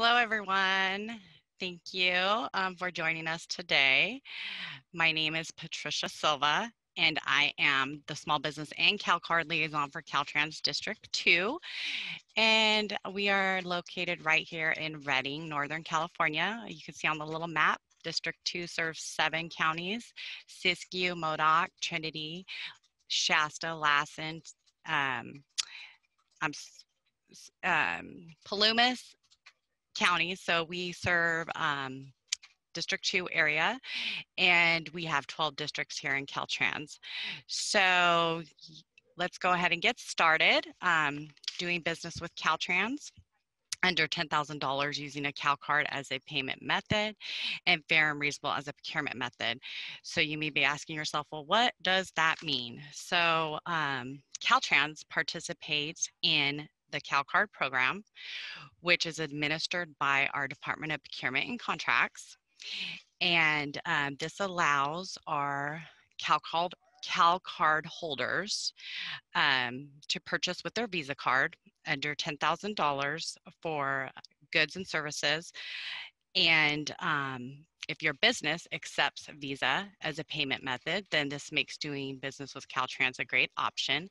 Hello, everyone. Thank you for joining us today. My name is Patricia Silva, and I am the Small Business and CalCard Liaison for Caltrans District 2. And we are located right here in Redding, Northern California. You can see on the little map, District 2 serves 7 counties: Siskiyou, Modoc, Trinity, Shasta, Lassen, um, Palumas counties. So we serve District 2 area, and we have 12 districts here in Caltrans. So let's go ahead and get started doing business with Caltrans under $10,000 using a CalCard as a payment method and fair and reasonable as a procurement method. So you may be asking yourself, well, what does that mean? So Caltrans participates in the CalCard program, which is administered by our Department of Procurement and Contracts. And this allows our CalCard holders to purchase with their Visa card under $10,000 for goods and services. And if your business accepts Visa as a payment method, then this makes doing business with Caltrans a great option.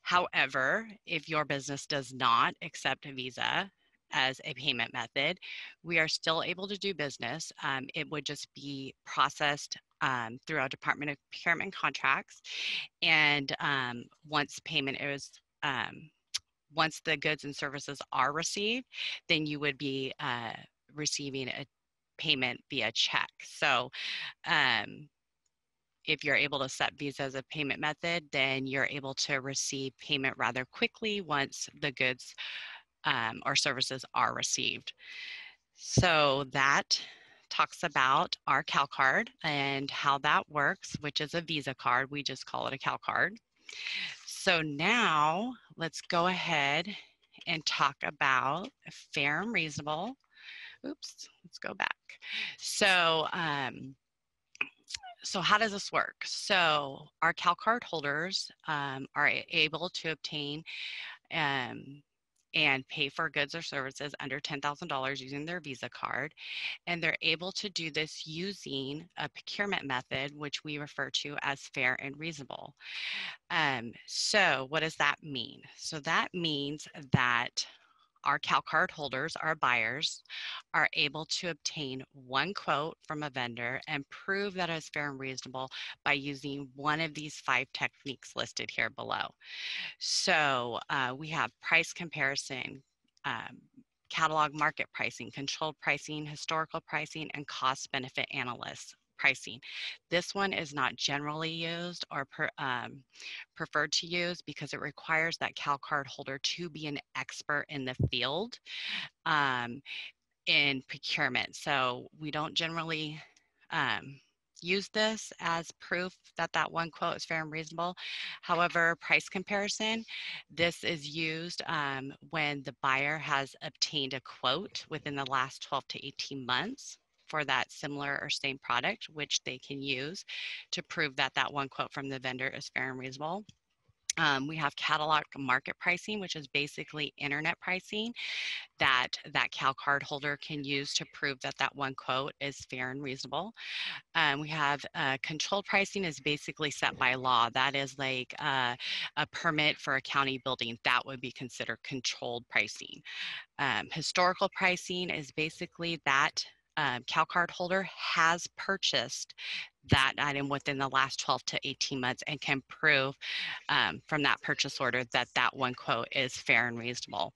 However, if your business does not accept Visa as a payment method, we are still able to do business. It would just be processed through our Department of Procurement Contracts. And once the goods and services are received, then you would be receiving a payment via check. So if you're able to set Visa as a payment method, then you're able to receive payment rather quickly once the goods or services are received. So that talks about our CalCard and how that works, which is a Visa card. We just call it a CalCard. So now let's go ahead and talk about fair and reasonable. Oops, let's go back. So how does this work? So our CalCard holders are able to obtain and pay for goods or services under $10,000 using their Visa card. And they're able to do this using a procurement method, which we refer to as fair and reasonable. So what does that mean? So that means that our CalCard holders, our buyers, are able to obtain one quote from a vendor and prove that it's fair and reasonable by using one of these 5 techniques listed here below. So we have price comparison, catalog market pricing, controlled pricing, historical pricing, and cost benefit analysis pricing. This one is not generally used or preferred to use because it requires that CalCard holder to be an expert in the field in procurement. So we don't generally use this as proof that that one quote is fair and reasonable. However, price comparison, this is used when the buyer has obtained a quote within the last 12 to 18 months for that similar or same product, which they can use to prove that that one quote from the vendor is fair and reasonable. We have catalog market pricing, which is basically internet pricing that CalCard holder can use to prove that that one quote is fair and reasonable. We have controlled pricing is basically set by law. That is like a permit for a county building. That would be considered controlled pricing. Historical pricing is basically that CalCard holder has purchased that item within the last 12 to 18 months and can prove from that purchase order that that one quote is fair and reasonable.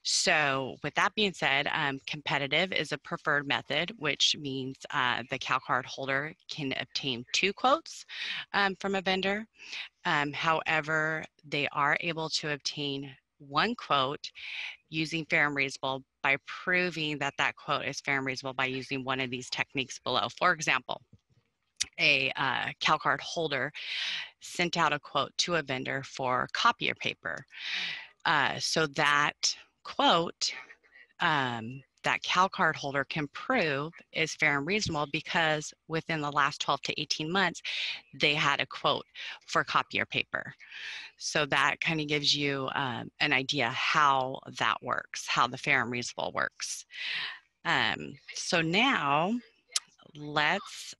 So with that being said, competitive is a preferred method, which means the CalCard holder can obtain 2 quotes from a vendor. However, they are able to obtain 1 quote using fair and reasonable by proving that that quote is fair and reasonable by using one of these techniques below. For example, a CalCard holder sent out a quote to a vendor for copier paper. So that quote that that CalCard holder can prove is fair and reasonable because within the last 12 to 18 months, they had a quote for copier paper. So that kind of gives you an idea how that works, how the fair and reasonable works. So now let's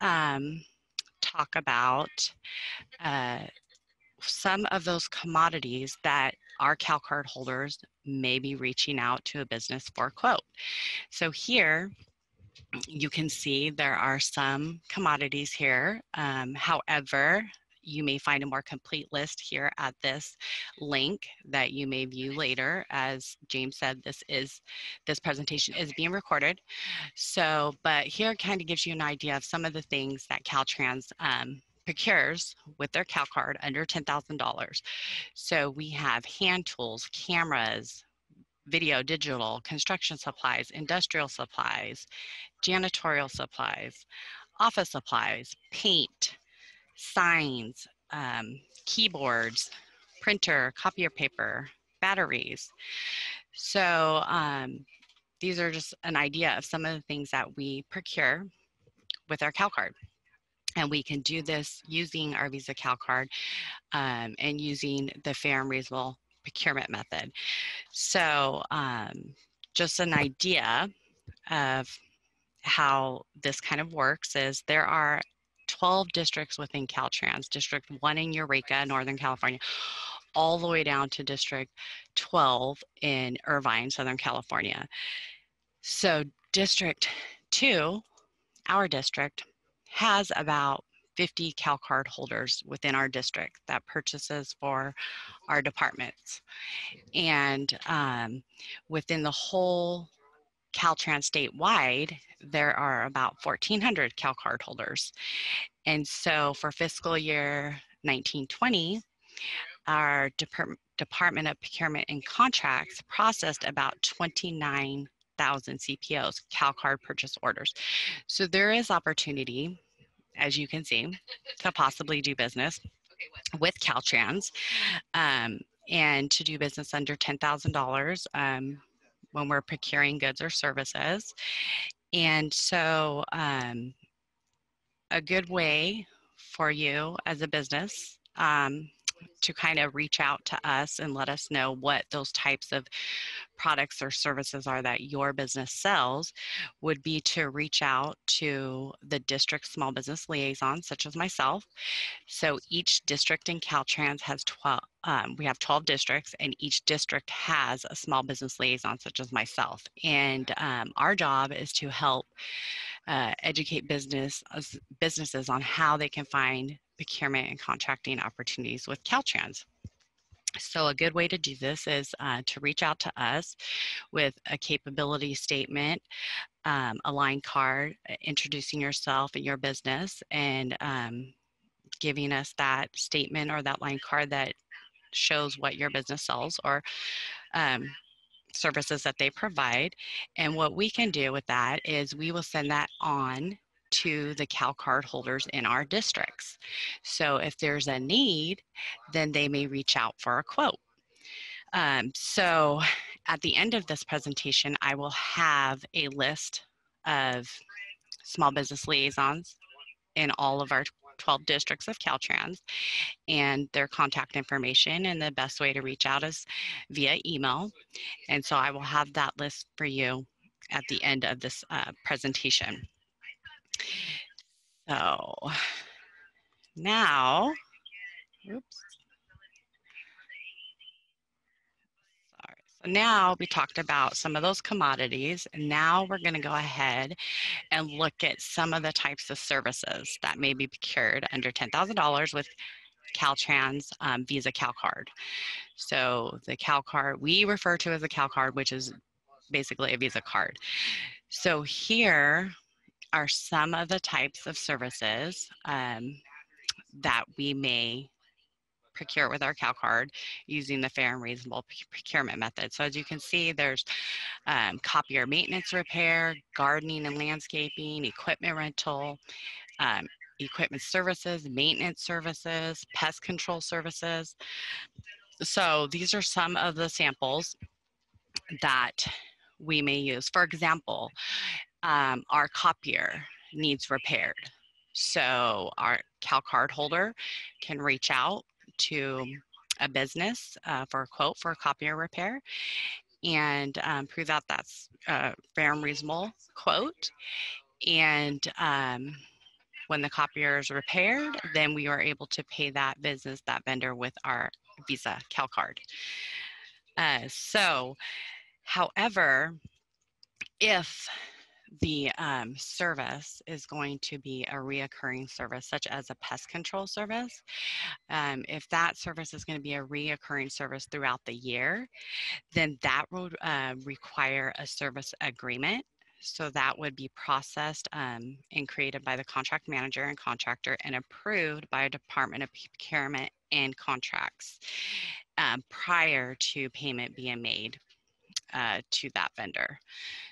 talk about some of those commodities that our CalCard holders may be reaching out to a business for a quote. So here you can see there are some commodities here. However, you may find a more complete list here at this link that you may view later. As James said, this presentation is being recorded. So, but here kind of gives you an idea of some of the things that Caltrans procures with their CalCard under $10,000. So we have hand tools, cameras, video, digital, construction supplies, industrial supplies, janitorial supplies, office supplies, paint, signs, keyboards, printer, copier paper, batteries. So these are just an idea of some of the things that we procure with our CalCard. And we can do this using our Visa CalCard and using the fair and reasonable procurement method. So just an idea of how this kind of works is there are 12 districts within Caltrans, District 1 in Eureka, Northern California, all the way down to District 12 in Irvine, Southern California. So District 2, our district, has about 50 CalCard holders within our district that purchases for our departments. And within the whole Caltrans statewide, there are about 1,400 CalCard holders. And so for fiscal year 1920, our Department of Procurement and Contracts processed about 29,000 CPOs, CalCard purchase orders. So there is opportunity, as you can see, to possibly do business with Caltrans and to do business under $10,000 when we're procuring goods or services. And so a good way for you as a business to kind of reach out to us and let us know what those types of products or services are that your business sells would be to reach out to the district small business liaisons, such as myself. So each district in Caltrans has 12, we have 12 districts, and each district has a small business liaison, such as myself. And our job is to help educate businesses on how they can find procurement and contracting opportunities with Caltrans. So a good way to do this is to reach out to us with a capability statement, a line card, introducing yourself and your business, and giving us that statement or that line card that shows what your business sells or services that they provide. And what we can do with that is we will send that on to the CalCard holders in our districts. So if there's a need, then they may reach out for a quote. So at the end of this presentation, I will have a list of small business liaisons in all of our 12 districts of Caltrans and their contact information, and the best way to reach out is via email. And so I will have that list for you at the end of this presentation. So now, oops. Sorry. So now we talked about some of those commodities, and now we're going to go ahead and look at some of the types of services that may be procured under $10,000 with Caltrans Visa CalCard. So the CalCard we refer to as a CalCard, which is basically a Visa card. So here are some of the types of services that we may procure with our CalCard using the fair and reasonable procurement method. So as you can see, there's copier maintenance repair, gardening and landscaping, equipment rental, equipment services, maintenance services, pest control services. So these are some of the samples that we may use. For example, our copier needs repaired. So our CalCard holder can reach out to a business for a quote for a copier repair and prove that that's a fair and reasonable quote. And when the copier is repaired, then we are able to pay that business, that vendor, with our Visa CalCard. However, if the service is going to be a reoccurring service, such as a pest control service, if that service is going to be a reoccurring service throughout the year, then that would require a service agreement. So that would be processed and created by the contract manager and contractor and approved by a Department of Procurement and Contracts prior to payment being made to that vendor.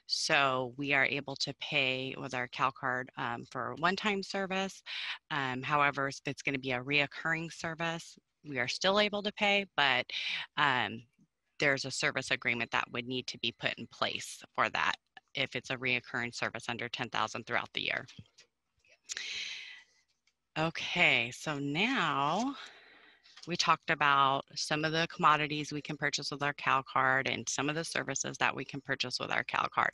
So we are able to pay with our CalCard for one-time service. However, if it's going to be a reoccurring service, we are still able to pay, but there's a service agreement that would need to be put in place for that if it's a reoccurring service under $10,000 throughout the year. Okay, so now we talked about some of the commodities we can purchase with our CalCard and some of the services that we can purchase with our CalCard.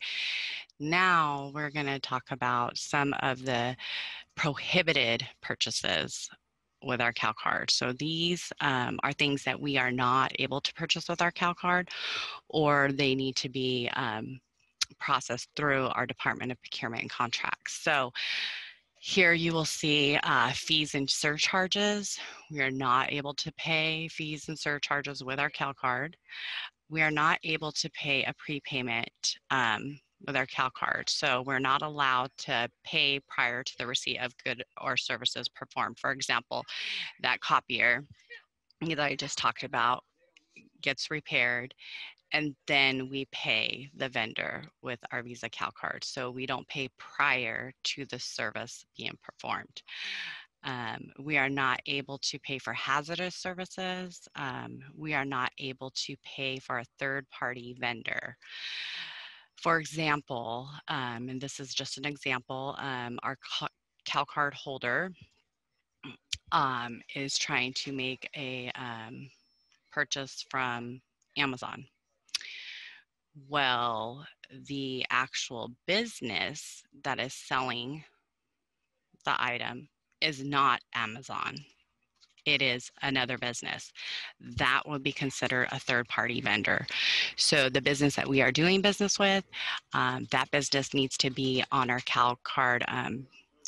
Now we're going to talk about some of the prohibited purchases with our CalCard. So these are things that we are not able to purchase with our CalCard, or they need to be processed through our Department of Procurement and Contracts. So here you will see fees and surcharges. We are not able to pay fees and surcharges with our CalCard. We are not able to pay a prepayment with our CalCard. So we're not allowed to pay prior to the receipt of goods or services performed. For example, that copier that I just talked about gets repaired, and then we pay the vendor with our Visa CalCard. So we don't pay prior to the service being performed. We are not able to pay for hazardous services. We are not able to pay for a third-party vendor. For example, and this is just an example, our CalCard holder is trying to make a purchase from Amazon. Well, the actual business that is selling the item is not Amazon. It is another business. That would be considered a third-party vendor. So the business that we are doing business with, that business needs to be on our CalCard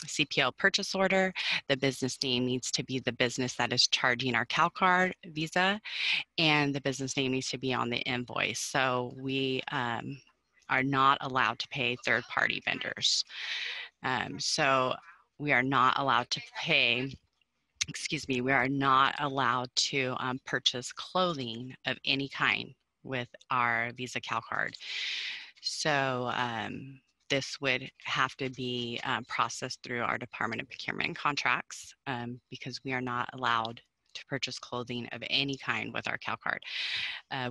CPO purchase order. The business name needs to be the business that is charging our CalCard Visa, and the business name needs to be on the invoice. So we are not allowed to pay third-party vendors. So we are not allowed to pay, we are not allowed to purchase clothing of any kind with our Visa CalCard. So this would have to be processed through our Department of Procurement and Contracts because we are not allowed to purchase clothing of any kind with our CalCard.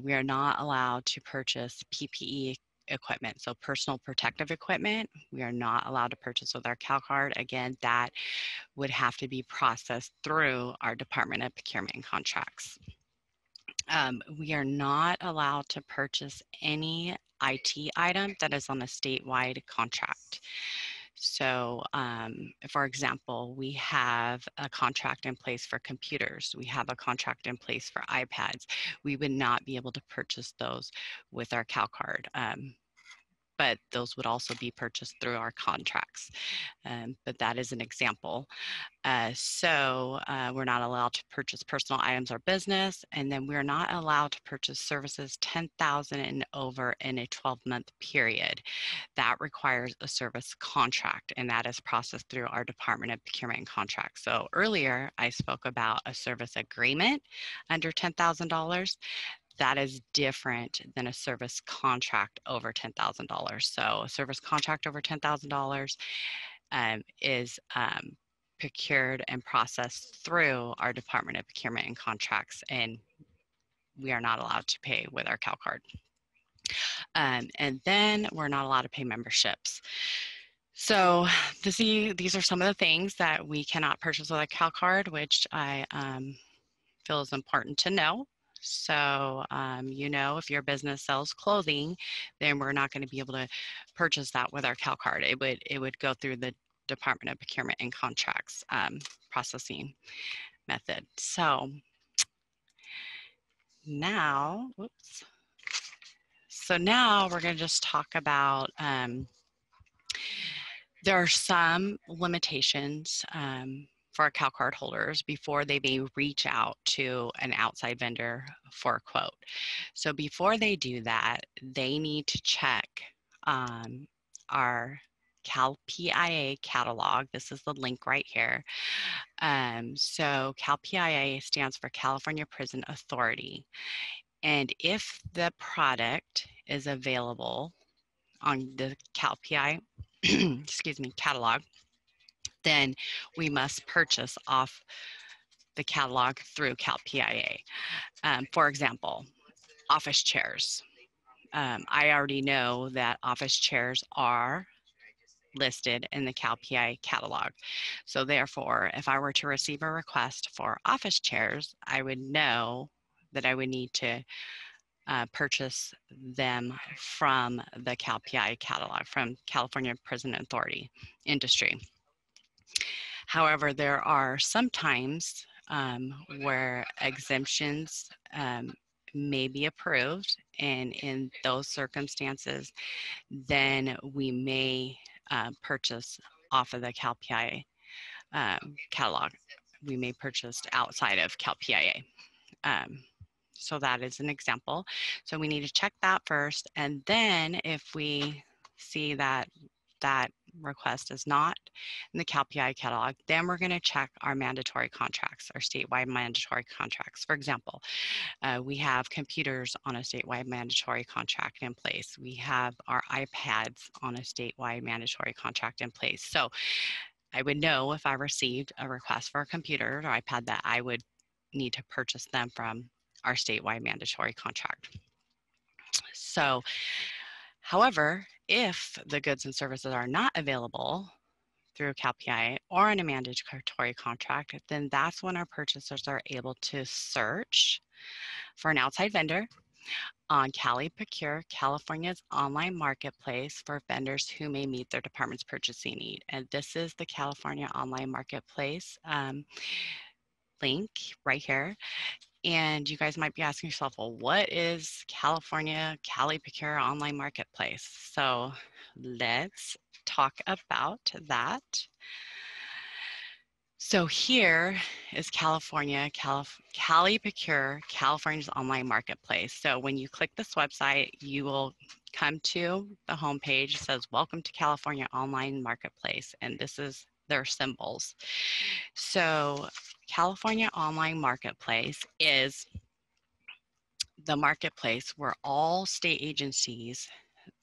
We are not allowed to purchase PPE equipment, so personal protective equipment. We are not allowed to purchase with our CalCard. Again, that would have to be processed through our Department of Procurement and Contracts. We are not allowed to purchase any IT item that is on a statewide contract. So, for example, we have a contract in place for computers. We have a contract in place for iPads. We would not be able to purchase those with our CalCard, but those would also be purchased through our contracts. But that is an example. So we're not allowed to purchase personal items or business, and then we're not allowed to purchase services $10,000 and over in a 12-month period. That requires a service contract, and that is processed through our Department of Procurement and Contracts. So earlier, I spoke about a service agreement under $10,000. That is different than a service contract over $10,000. So a service contract over $10,000 is procured and processed through our Department of Procurement and Contracts, and we are not allowed to pay with our CalCard. And then we're not allowed to pay memberships. So these are some of the things that we cannot purchase with a CalCard, which I feel is important to know. So, you know, if your business sells clothing, then we're not going to be able to purchase that with our CalCard. It would go through the Department of Procurement and Contracts processing method. So now, whoops. So now we're going to just talk about, there are some limitations for our CalCard holders before they may reach out to an outside vendor for a quote. So before they do that, they need to check our CalPI Catalog. This is the link right here. So CalPI stands for California Prison Authority. And if the product is available on the CalPI excuse me, catalog, then we must purchase off the catalog through CalPIA. For example, office chairs. I already know that office chairs are listed in the CalPI catalog. So therefore, if I were to receive a request for office chairs, I would know that I would need to purchase them from the CalPI catalog, from California Prison Authority Industry. However, there are some times where exemptions may be approved, and in those circumstances, then we may purchase off of the CalPI catalog. We may purchase outside of CalPIA. So that is an example. So we need to check that first, and then if we see that that request is not in the CalPI catalog, then we're going to check our mandatory contracts, our statewide mandatory contracts. For example, we have computers on a statewide mandatory contract in place. We have our iPads on a statewide mandatory contract in place. So I would know if I received a request for a computer or iPad that I would need to purchase them from our statewide mandatory contract. So, however, if the goods and services are not available through CalPI or in a mandatory contract, then that's when our purchasers are able to search for an outside vendor on CalPI, California's online marketplace for vendors who may meet their department's purchasing need. And this is the California Online Marketplace link right here. And you guys might be asking yourself, well, what is California CalPI Online Marketplace? So let's talk about that. So here is CalPI, California's online marketplace. So when you click this website, you will come to the homepage. It says, welcome to California Online Marketplace. And this is their symbols. So California Online Marketplace is the marketplace where all state agencies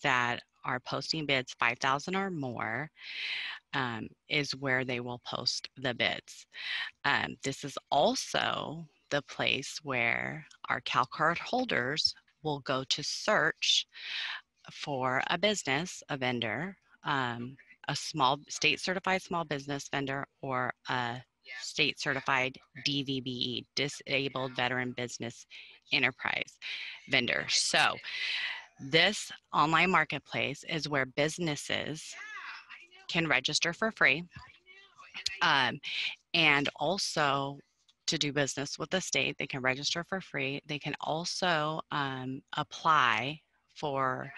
that are posting bids 5,000 or more is where they will post the bids. This is also the place where our CalCard holders will go to search for a business, a vendor, a small state certified small business vendor, or a state certified DVBE, disabled veteran business enterprise vendor. So this online marketplace is where businesses can register for free, and also to do business with the state, they can register for free. They can also apply for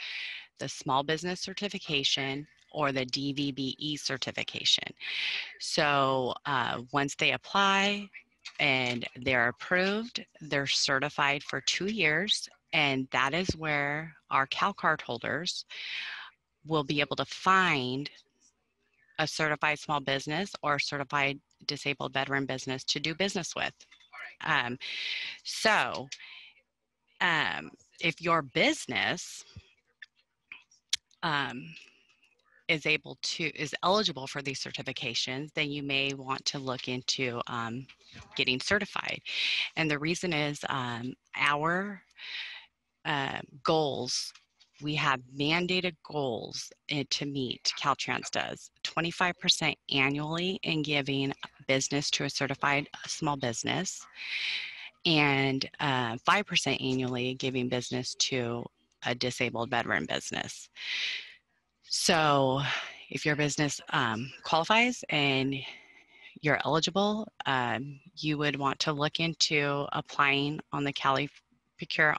the small business certification or the DVBE certification. So once they apply and they're approved, they're certified for 2 years, and that is where our CalCard holders will be able to find a certified small business or certified disabled veteran business to do business with. If your business is eligible for these certifications, then you may want to look into getting certified. And the reason is our goals we have mandated goals to meet. Caltrans does 25% annually in giving business to a certified small business, and 5% annually giving business to a disabled veteran business. So if your business qualifies and you're eligible, you would want to look into applying on the CalPI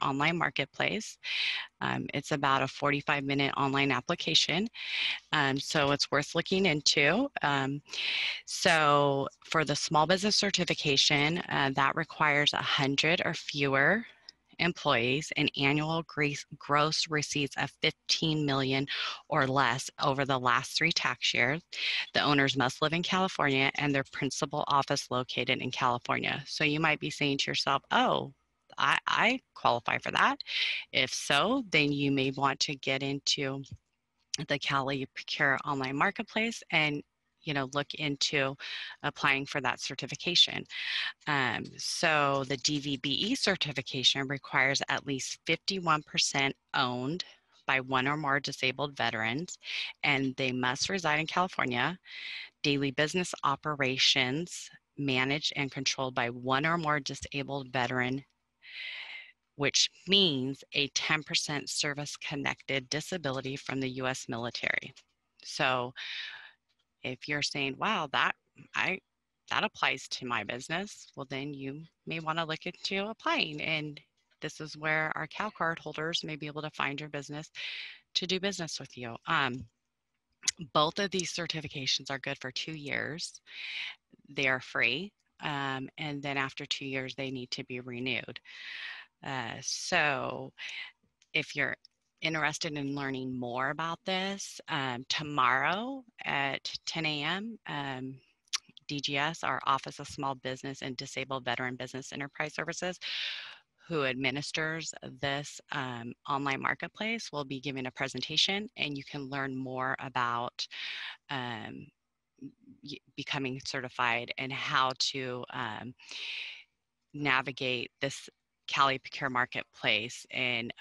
online marketplace. It's about a 45-minute online application, so it's worth looking into. So for the small business certification, that requires 100 or fewer employees and annual gross receipts of 15 million or less over the last 3 tax years. The owners must live in California and their principal office located in California. So you might be saying to yourself, oh, I qualify for that. If so, then you may want to get into the CalPI online marketplace and look into applying for that certification. So the DVBE certification requires at least 51% owned by one or more disabled veterans, and they must reside in California. Daily business operations managed and controlled by one or more disabled veteran, which means a 10% service-connected disability from the U.S. military. So if you're saying, wow, that applies to my business, well, then you may want to look into applying. And this is where our CalCard holders may be able to find your business to do business with you. Both of these certifications are good for 2 years. They are free. And then after 2 years, they need to be renewed. So if you're interested in learning more about this, tomorrow at 10 a.m., DGS, our Office of Small Business and Disabled Veteran Business Enterprise Services, who administers this online marketplace, will be giving a presentation, and you can learn more about becoming certified and how to navigate this CalPI Marketplace and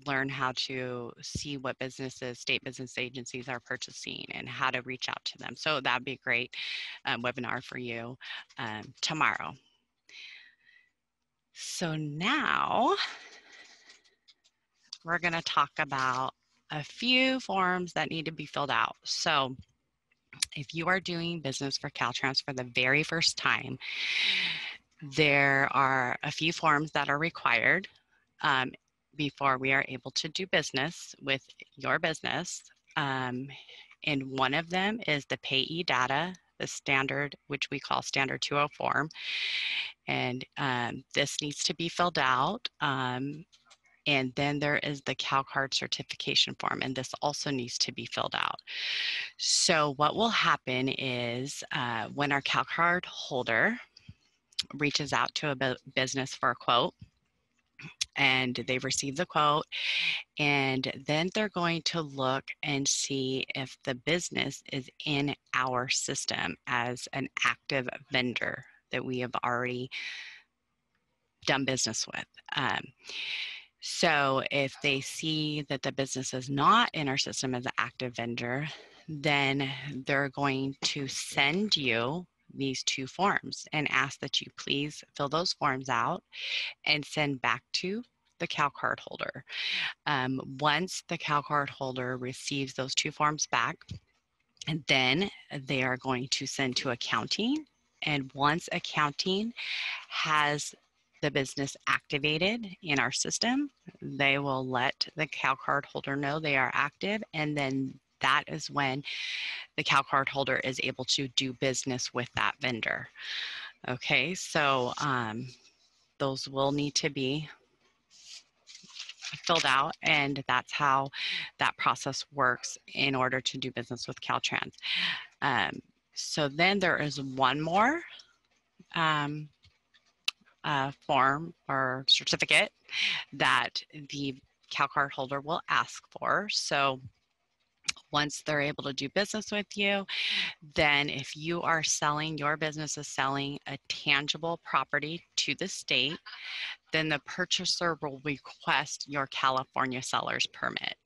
learn how to see what businesses, state business agencies are purchasing and how to reach out to them. So that'd be a great webinar for you tomorrow. So now we're going to talk about a few forms that need to be filled out. So if you are doing business for Caltrans for the very first time, there are a few forms that are required before we are able to do business with your business. And one of them is the payee data, the standard, which we call standard 2.0 form. And this needs to be filled out. And then there is the CalCard certification form, and this also needs to be filled out. So what will happen is when our CalCard holder reaches out to a business for a quote, and they've received the quote, and then they're going to look and see if the business is in our system as an active vendor that we have already done business with. So if they see that the business is not in our system as an active vendor, then they're going to send you these 2 forms and ask that you please fill those forms out and send back to the CalCard holder. Once the CalCard holder receives those 2 forms back, and then they are going to send to accounting. And once accounting has the business activated in our system, they will let the CalCard holder know they are active, and then that is when the CalCard holder is able to do business with that vendor. Okay, so those will need to be filled out, and that's how that process works in order to do business with Caltrans. So then there is one more form or certificate that the CalCard holder will ask for. So once they're able to do business with you, Then if you are selling, your business is selling a tangible property to the state, then the purchaser will request your California seller's permit.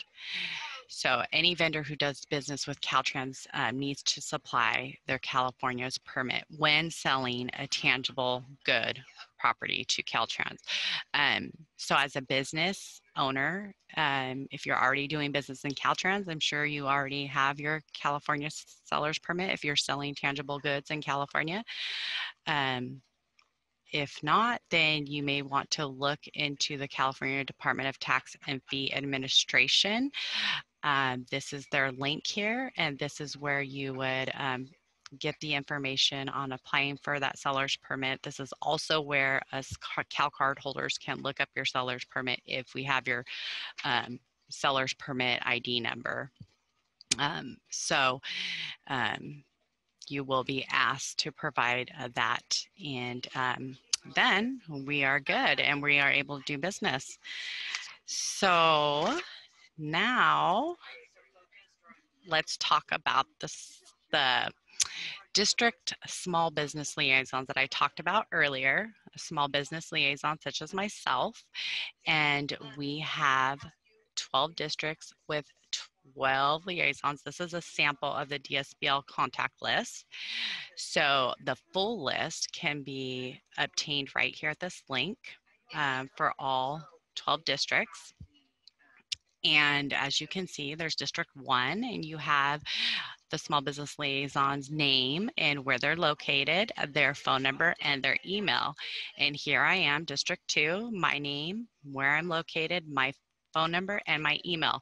So any vendor who does business with Caltrans needs to supply their California's permit when selling a tangible good property to Caltrans. So as a business owner, if you're already doing business in Caltrans, I'm sure you already have your California seller's permit if you're selling tangible goods in California. If not, then you may want to look into the California Department of Tax and Fee Administration. This is their link here, and this is where you would get the information on applying for that seller's permit. This is also where us CalCard holders can look up your seller's permit if we have your seller's permit ID number. You will be asked to provide that, and then we are good and we are able to do business. So now let's talk about the district small business liaisons that I talked about earlier, a small business liaison such as myself, and we have 12 districts with 12 liaisons. This is a sample of the DSBL contact list. So the full list can be obtained right here at this link for all 12 districts. And as you can see, there's District 1, and you have the small business liaison's name and where they're located, their phone number, and their email. And here I am, District 2, my name, where I'm located, my phone number, and my email.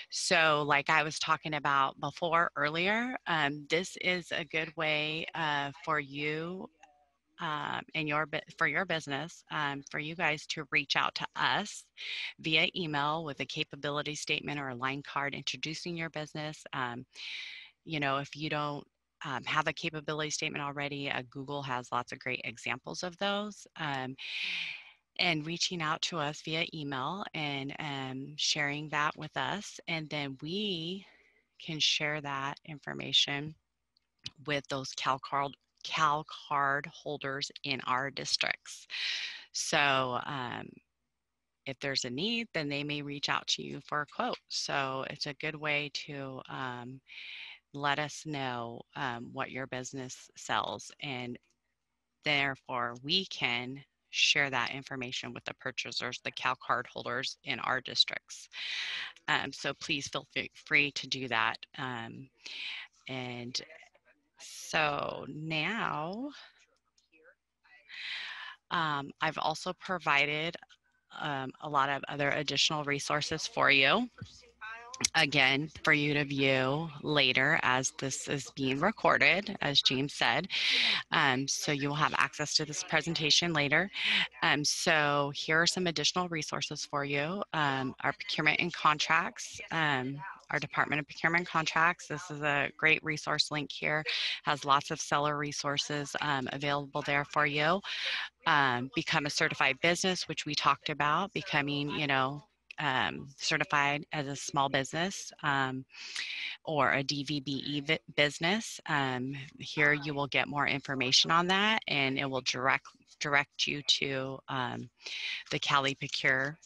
So like I was talking about before earlier, this is a good way for you for your business, for you guys to reach out to us via email with a capability statement or a line card introducing your business. If you don't have a capability statement already, Google has lots of great examples of those. And reaching out to us via email and sharing that with us, and then we can share that information with those CalCard holders in our districts. So if there's a need, then they may reach out to you for a quote. So it's a good way to let us know what your business sells, and therefore we can share that information with the purchasers, the CalCard holders in our districts. So please feel free to do that. And so now I've also provided a lot of other additional resources for you. Again, for you to view later as this is being recorded, as James said. So you will have access to this presentation later. So here are some additional resources for you. Our procurement and contracts, our Department of Procurement Contracts. This is a great resource link here. Has lots of seller resources available there for you. Become a certified business, which we talked about, becoming, certified as a small business or a DVBE business. Here you will get more information on that, and it will direct you to the Cali Procure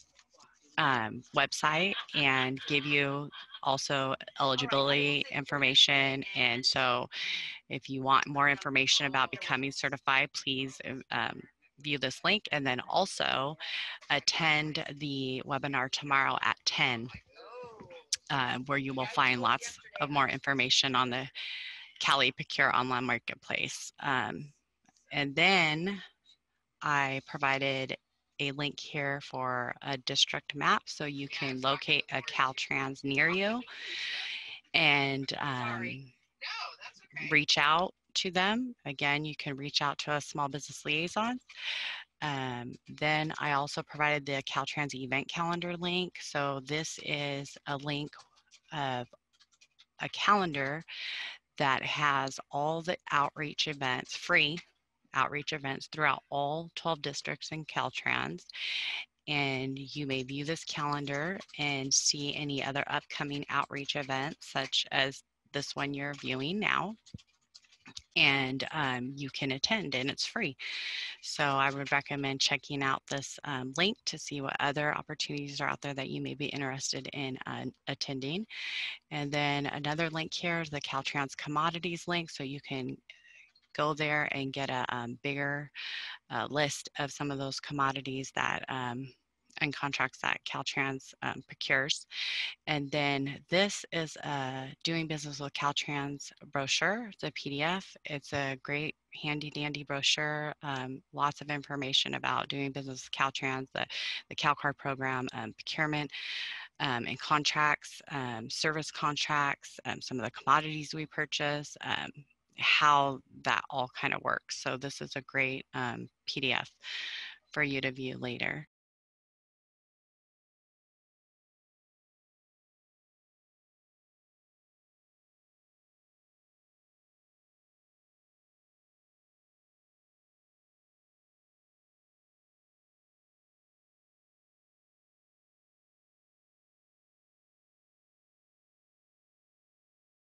website and give you also eligibility information. And so if you want more information about becoming certified, please view this link, and then also attend the webinar tomorrow at 10, where you will find lots of more information on the Cali Procure online marketplace. And then I provided a link here for a district map so you can locate a Caltrans near you and reach out to them. Again, you can reach out to a small business liaison. Then I also provided the Caltrans event calendar link. So this is a link of a calendar that has all the outreach events, free outreach events throughout all 12 districts in Caltrans. And you may view this calendar and see any other upcoming outreach events, such as this one you're viewing now. and you can attend, and it's free. So I would recommend checking out this link to see what other opportunities are out there that you may be interested in attending. And then another link here is the Caltrans Commodities link, so you can go there and get a bigger list of some of those commodities that and contracts that Caltrans procures. And then this is a Doing Business with Caltrans brochure. It's a PDF. It's a great handy dandy brochure. Lots of information about doing business with Caltrans, the CalCard program, procurement, and contracts, service contracts, some of the commodities we purchase, how that all kind of works. So this is a great PDF for you to view later.